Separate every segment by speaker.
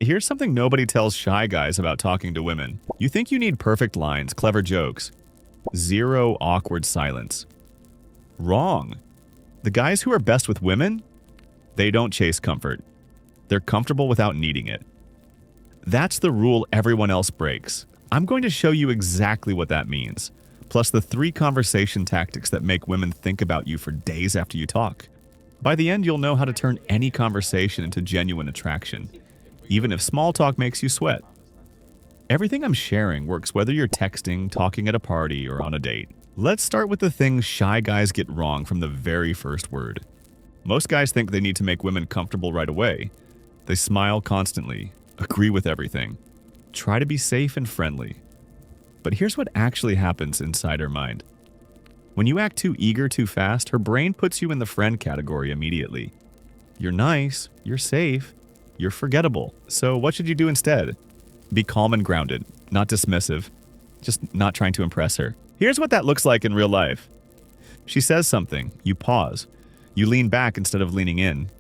Speaker 1: Here's something nobody tells shy guys about talking to women. You think you need perfect lines, clever jokes, zero awkward silence. Wrong. The guys who are best with women, they don't chase comfort. They're comfortable without needing it. That's the rule everyone else breaks. I'm going to show you exactly what that means, plus the 3 conversation tactics that make women think about you for days after you talk. By the end, you'll know how to turn any conversation into genuine attraction, even if small talk makes you sweat. Everything I'm sharing works whether you're texting, talking at a party, or on a date. Let's start with the things shy guys get wrong from the very first word. Most guys think they need to make women comfortable right away. They smile constantly, agree with everything, try to be safe and friendly. But here's what actually happens inside her mind. When you act too eager too fast, her brain puts you in the friend category immediately. You're nice, you're safe, you're forgettable. So what should you do instead? Be calm and grounded, not dismissive, just not trying to impress her. Here's what that looks like in real life. She says something, you pause. You lean back instead of leaning in.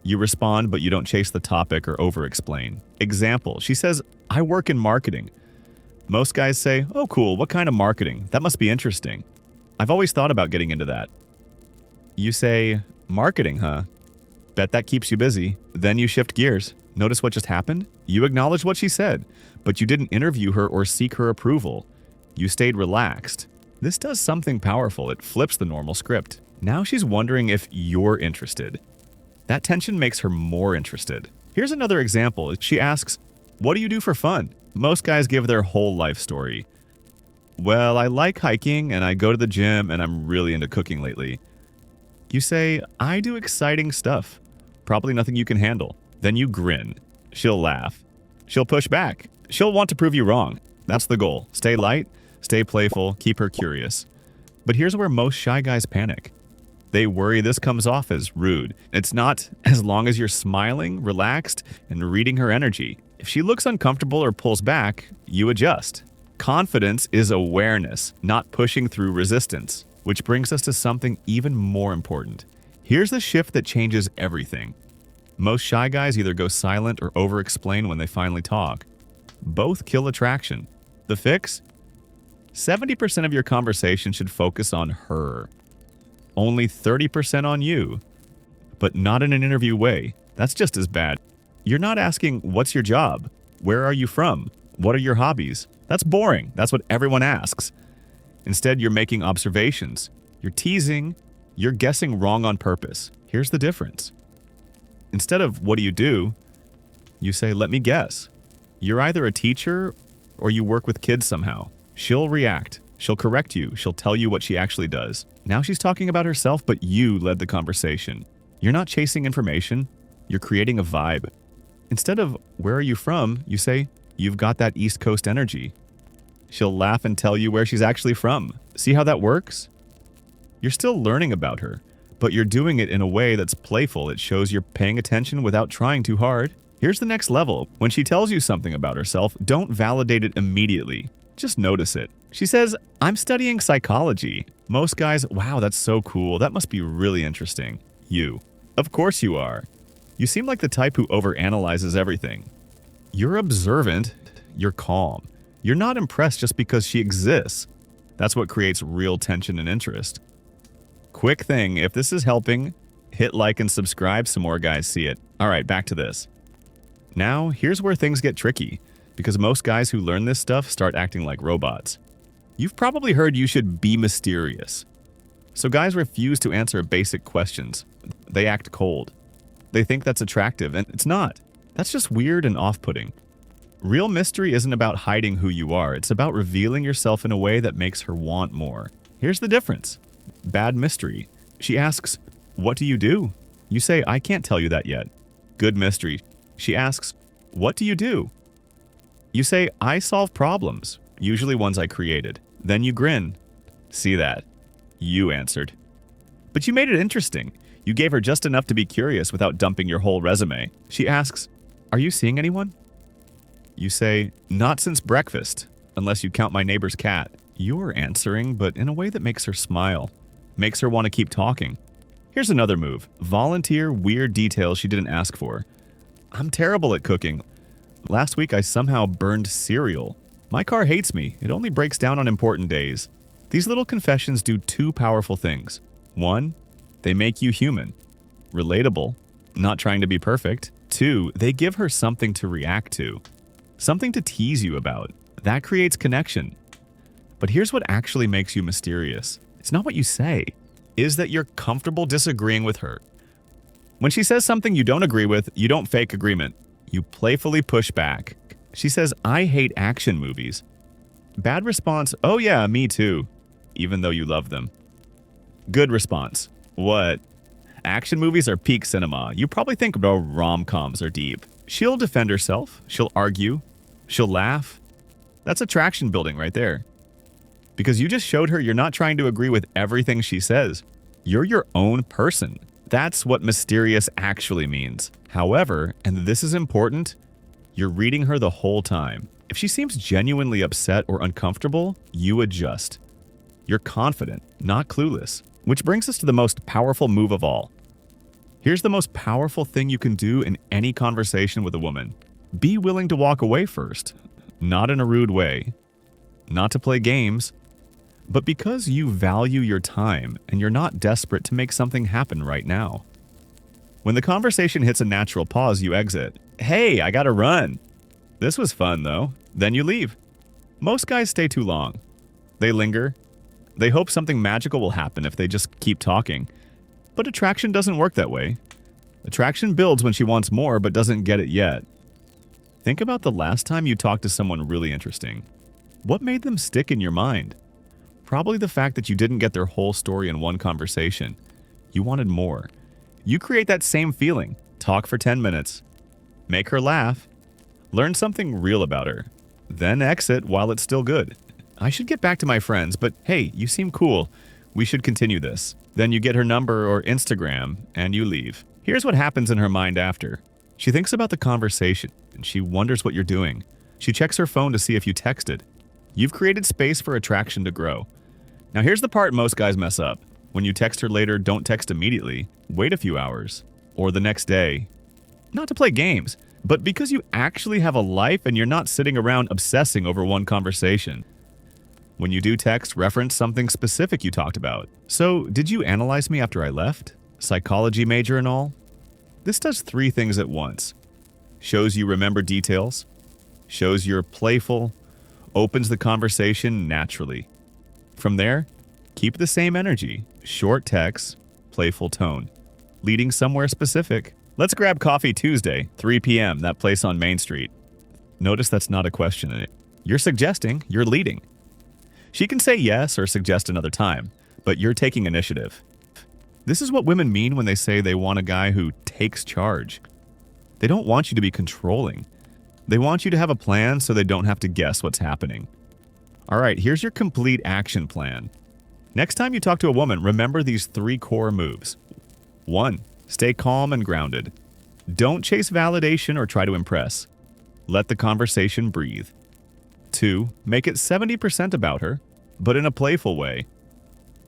Speaker 1: You respond, but you don't chase the topic or over-explain. Example, she says, I work in marketing. Most guys say, oh cool, what kind of marketing? That must be interesting. I've always thought about getting into that. You say, marketing, huh? Bet that keeps you busy. Then you shift gears. Notice what just happened? You acknowledged what she said, but you didn't interview her or seek her approval. You stayed relaxed. This does something powerful. It flips the normal script. Now she's wondering if you're interested. That tension makes her more interested. Here's another example. She asks, what do you do for fun? Most guys give their whole life story. Well, I like hiking and I go to the gym and I'm really into cooking lately. You say, I do exciting stuff. Probably nothing you can handle. Then you grin. She'll laugh. She'll push back. She'll want to prove you wrong. That's the goal. Stay light, stay playful, keep her curious. But here's where most shy guys panic. They worry this comes off as rude. It's not, as long as you're smiling, relaxed, and reading her energy. If she looks uncomfortable or pulls back, you adjust. Confidence is awareness, not pushing through resistance. Which brings us to something even more important. Here's the shift that changes everything. Most shy guys either go silent or over-explain when they finally talk. Both kill attraction. The fix? 70% of your conversation should focus on her. Only 30% on you. But not in an interview way. That's just as bad. You're not asking, what's your job? Where are you from? What are your hobbies? That's boring. That's what everyone asks. Instead, you're making observations. You're teasing. You're guessing wrong on purpose. Here's the difference. Instead of, what do? You say, let me guess. You're either a teacher or you work with kids somehow. She'll react. She'll correct you. She'll tell you what she actually does. Now she's talking about herself, but you led the conversation. You're not chasing information. You're creating a vibe. Instead of, where are you from? You say, you've got that East Coast energy. She'll laugh and tell you where she's actually from. See how that works? You're still learning about her, but you're doing it in a way that's playful. It shows you're paying attention without trying too hard. Here's the next level. When she tells you something about herself, don't validate it immediately. Just notice it. She says, I'm studying psychology. Most guys, wow, that's so cool. That must be really interesting. You. Of course you are. You seem like the type who overanalyzes everything. You're observant. You're calm. You're not impressed just because she exists. That's what creates real tension and interest. Quick thing, if this is helping, hit like and subscribe so more guys see it. All right, back to this. Now, here's where things get tricky, because most guys who learn this stuff start acting like robots. You've probably heard you should be mysterious. So guys refuse to answer basic questions. They act cold. They think that's attractive, and it's not. That's just weird and off-putting. Real mystery isn't about hiding who you are. It's about revealing yourself in a way that makes her want more. Here's the difference. Bad mystery. She asks, what do? You say, I can't tell you that yet. Good mystery. She asks, what do? You say, I solve problems, usually ones I created. Then you grin. See that? You answered. But you made it interesting. You gave her just enough to be curious without dumping your whole resume. She asks, are you seeing anyone? You say, not since breakfast, unless you count my neighbor's cat. You're answering, but in a way that makes her smile. Makes her want to keep talking. Here's another move. Volunteer weird details she didn't ask for. I'm terrible at cooking. Last week I somehow burned cereal. My car hates me. It only breaks down on important days. These little confessions do two powerful things. One, they make you human, relatable, not trying to be perfect. Two, they give her something to react to, something to tease you about. That creates connection. But here's what actually makes you mysterious. It's not what you say, is that you're comfortable disagreeing with her. When she says something you don't agree with, you don't fake agreement. You playfully push back. She says, I hate action movies. Bad response, oh yeah, me too, even though you love them. Good response, what? Action movies are peak cinema. You probably think rom-coms are deep. She'll defend herself, she'll argue, she'll laugh. That's attraction building right there. Because you just showed her you're not trying to agree with everything she says. You're your own person. That's what mysterious actually means. However, and this is important, you're reading her the whole time. If she seems genuinely upset or uncomfortable, you adjust. You're confident, not clueless. Which brings us to the most powerful move of all. Here's the most powerful thing you can do in any conversation with a woman. Be willing to walk away first. Not in a rude way. Not to play games. But because you value your time and you're not desperate to make something happen right now. When the conversation hits a natural pause, you exit. Hey, I gotta run. This was fun, though. Then you leave. Most guys stay too long. They linger. They hope something magical will happen if they just keep talking. But attraction doesn't work that way. Attraction builds when she wants more but doesn't get it yet. Think about the last time you talked to someone really interesting. What made them stick in your mind? Probably the fact that you didn't get their whole story in one conversation. You wanted more. You create that same feeling. Talk for 10 minutes. Make her laugh. Learn something real about her. Then exit while it's still good. I should get back to my friends, but hey, you seem cool. We should continue this. Then you get her number or Instagram, and you leave. Here's what happens in her mind after. She thinks about the conversation, and she wonders what you're doing. She checks her phone to see if you texted. You've created space for attraction to grow. Now here's the part most guys mess up. When you text her later, don't text immediately. Wait a few hours. Or the next day. Not to play games, but because you actually have a life and you're not sitting around obsessing over one conversation. When you do text, reference something specific you talked about. So, did you analyze me after I left? Psychology major and all? This does three things at once. Shows you remember details. Shows you're playful. Opens the conversation naturally. From there, keep the same energy. Short text, playful tone. Leading somewhere specific. Let's grab coffee Tuesday, 3 p.m., that place on Main Street. Notice that's not a question in it. You're suggesting, you're leading. She can say yes or suggest another time, but you're taking initiative. This is what women mean when they say they want a guy who takes charge. They don't want you to be controlling. They want you to have a plan so they don't have to guess what's happening. All right, here's your complete action plan. Next time you talk to a woman, remember these three core moves. 1. Stay calm and grounded. Don't chase validation or try to impress. Let the conversation breathe. 2. Make it 70% about her, but in a playful way.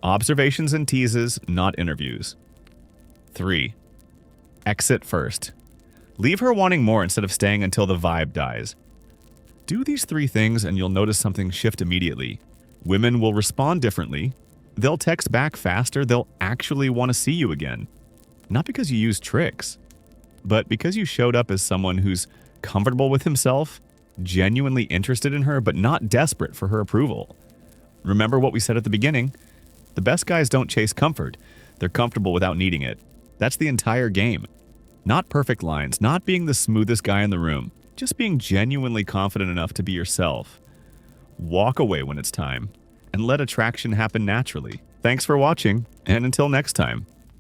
Speaker 1: Observations and teases, not interviews. 3. Exit first. Leave her wanting more instead of staying until the vibe dies. Do these three things and you'll notice something shift immediately. Women will respond differently. They'll text back faster. They'll actually want to see you again. Not because you used tricks, but because you showed up as someone who's comfortable with himself, genuinely interested in her, but not desperate for her approval. Remember what we said at the beginning? The best guys don't chase comfort. They're comfortable without needing it. That's the entire game. Not perfect lines, not being the smoothest guy in the room, just being genuinely confident enough to be yourself. Walk away when it's time, and let attraction happen naturally. Thanks for watching, and until next time.